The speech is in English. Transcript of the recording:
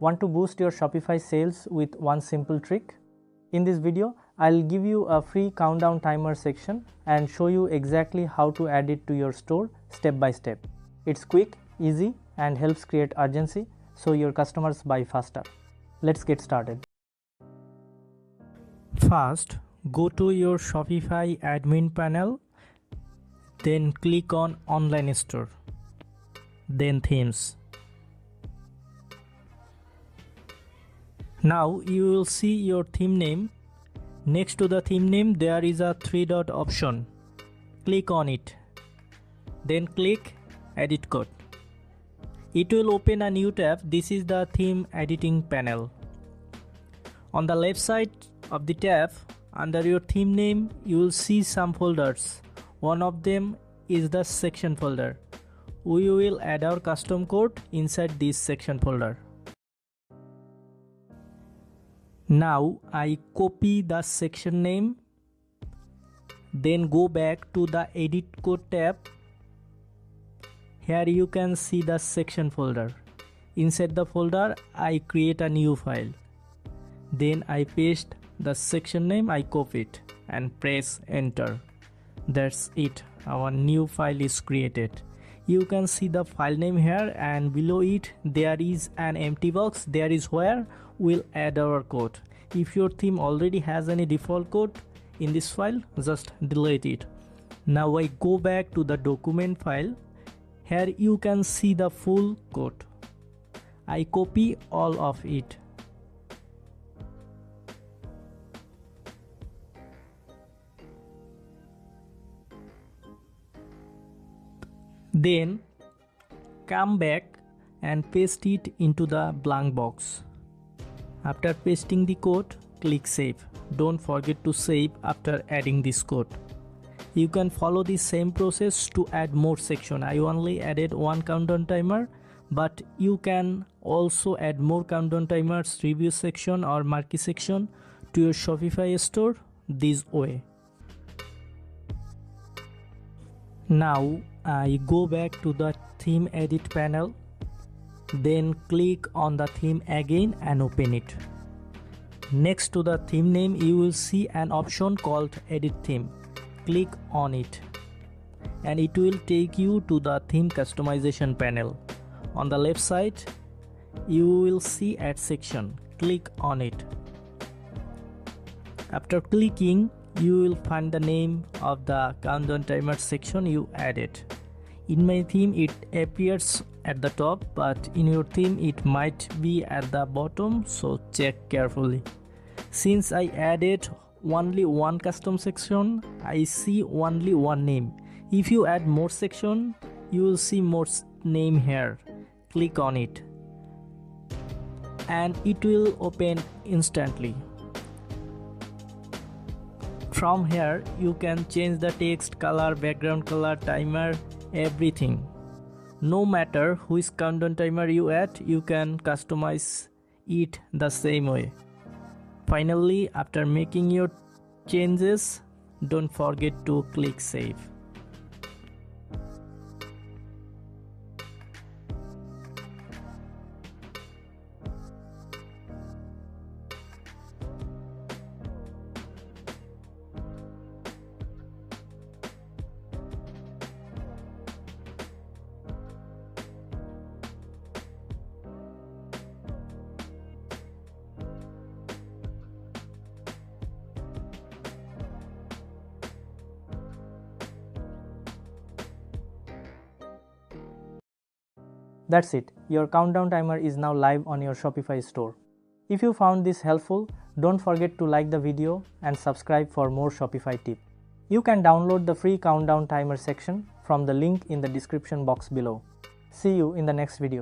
Want to boost your Shopify sales with one simple trick? In this video, I'll give you a free countdown timer section and show you exactly how to add it to your store step by step. It's quick, easy, and helps create urgency so your customers buy faster. Let's get started. First, go to your Shopify admin panel, then click on Online Store, then Themes. Now you will see your theme name. Next to the theme name there is a 3-dot option. Click on it. Then click Edit Code. It will open a new tab. This is the theme editing panel. On the left side of the tab, under your theme name, you will see some folders. One of them is the section folder. We will add our custom code inside this section folder. Now I copy the section name, then go back to the Edit Code tab. Here you can see the section folder. Inside the folder, I create a new file. Then I paste the section name, I copy it and press enter. That's it, our new file is created. You can see the file name here, and below it there is an empty box. There is where we'll add our code. If your theme already has any default code in this file, just delete it. Now I go back to the document file. Here you can see the full code. I copy all of it. Then come back and paste it into the blank box. After pasting the code, click Save. Don't forget to save after adding this code. You can follow the same process to add more section. I only added one countdown timer, but you can also add more countdown timers, review section or marquee section to your Shopify store this way. Now I go back to the theme edit panel, then click on the theme again and open it. Next to the theme name you will see an option called Edit Theme. Click on it and it will take you to the theme customization panel. On the left side you will see Add Section. Click on it. After clicking, you will find the name of the countdown timer section you added. In my theme it appears at the top, but in your theme it might be at the bottom, so check carefully. Since I added only one custom section, I see only one name. If you add more section, you will see more name here. Click on it and it will open instantly. From here you can change the text, color, background color, timer, everything. No matter which countdown timer you add, you can customize it the same way. Finally, after making your changes, don't forget to click Save. That's it. Your countdown timer is now live on your Shopify store. If you found this helpful, don't forget to like the video and subscribe for more Shopify tips. You can download the free countdown timer section from the link in the description box below. See you in the next video.